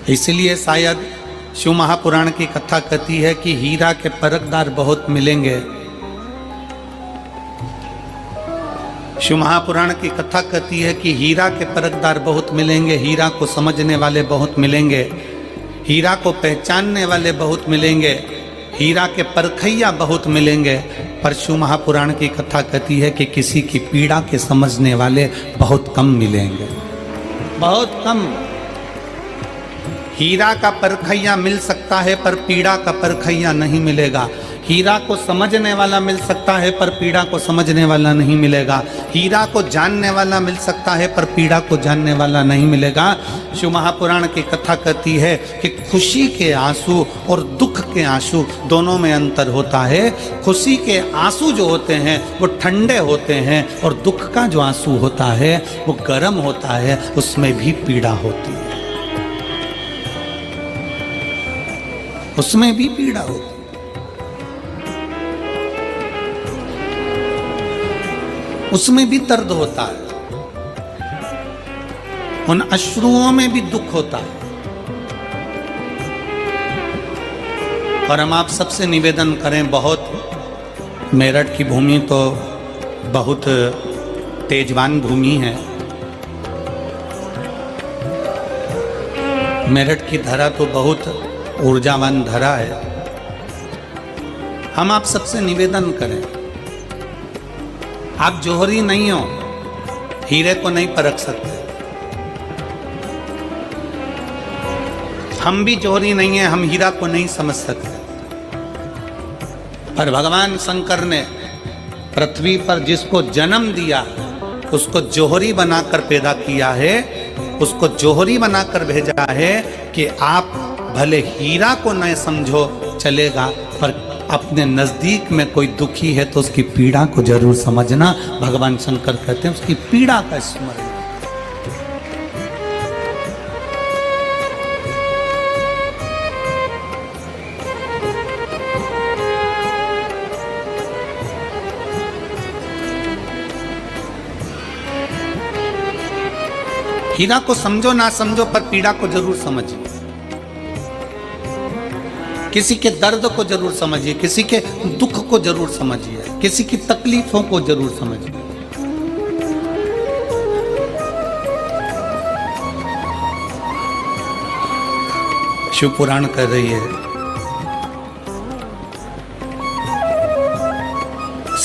इसलिए शायद शिव महापुराण की कथा कहती है कि हीरा के परखदार बहुत मिलेंगे। शिव महापुराण की कथा कहती है कि हीरा के परखदार बहुत मिलेंगे, हीरा को समझने वाले बहुत मिलेंगे, हीरा को पहचानने वाले बहुत मिलेंगे, हीरा के परखैया बहुत मिलेंगे। पर शिव महापुराण की कथा कहती है कि किसी की पीड़ा के समझने वाले बहुत कम मिलेंगे, बहुत कम। हीरा का परखैया मिल सकता है पर पीड़ा का परखैया नहीं मिलेगा। हीरा को समझने वाला मिल सकता है पर पीड़ा को समझने वाला नहीं मिलेगा। हीरा को जानने वाला मिल सकता है पर पीड़ा को जानने वाला नहीं मिलेगा। शिव महापुराण की कथा कहती है कि खुशी के आंसू और दुख के आंसू दोनों में अंतर होता है। खुशी के आंसू जो होते हैं वो ठंडे होते हैं और दुख का जो आंसू होता है वो गर्म होता है, उसमें भी पीड़ा होती है, उसमें भी पीड़ा होती है। उसमें भी दर्द होता है, उन अश्रुओं में भी दुख होता है। और हम आप सबसे निवेदन करें, बहुत मेरठ की भूमि तो बहुत तेजवान भूमि है, मेरठ की धरा तो बहुत ऊर्जावान धरा है। हम आप सबसे निवेदन करें, आप जौहरी नहीं हो, हीरे को नहीं परख सकते। हम भी जौहरी नहीं है, हम हीरा को नहीं समझ सकते। पर भगवान शंकर ने पृथ्वी पर जिसको जन्म दिया उसको जौहरी बनाकर पैदा किया है, उसको जौहरी बनाकर भेजा है कि आप भले हीरा को न समझो चलेगा, पर अपने नजदीक में कोई दुखी है तो उसकी पीड़ा को जरूर समझना। भगवान शंकर कहते हैं उसकी पीड़ा का स्मरण। हीरा को समझो ना समझो पर पीड़ा को जरूर समझिए, किसी के दर्द को जरूर समझिए, किसी के दुख को जरूर समझिए, किसी की तकलीफों को जरूर समझिए। शिव पुराण कह रही है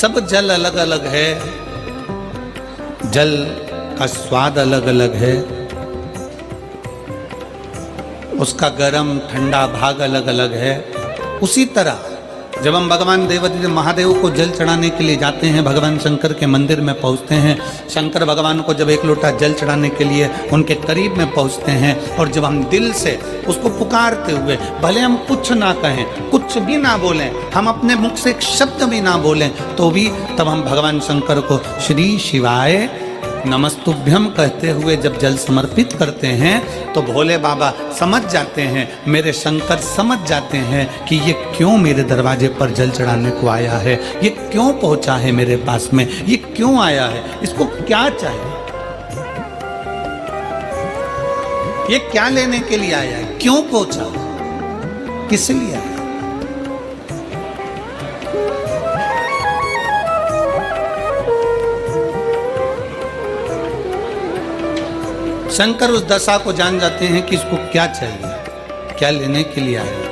सब जल अलग अलग है, जल का स्वाद अलग अलग है, उसका गर्म ठंडा भाग अलग अलग है। उसी तरह जब हम भगवान देवादिदेव महादेव को जल चढ़ाने के लिए जाते हैं, भगवान शंकर के मंदिर में पहुंचते हैं, शंकर भगवान को जब एक लोटा जल चढ़ाने के लिए उनके करीब में पहुंचते हैं और जब हम दिल से उसको पुकारते हुए, भले हम कुछ ना कहें, कुछ भी ना बोलें, हम अपने मुख से एक शब्द भी ना बोलें, तो भी तब हम भगवान शंकर को श्री शिवाय नमस्तुभ्यम कहते हुए जब जल समर्पित करते हैं तो भोले बाबा समझ जाते हैं, मेरे शंकर समझ जाते हैं कि ये क्यों मेरे दरवाजे पर जल चढ़ाने को आया है, ये क्यों पहुंचा है मेरे पास में, ये क्यों आया है, इसको क्या चाहिए, ये क्या लेने के लिए आया है, क्यों पहुंचा, किस लिए आया। शंकर उस दशा को जान जाते हैं कि इसको क्या चाहिए, क्या लेने के लिए आया।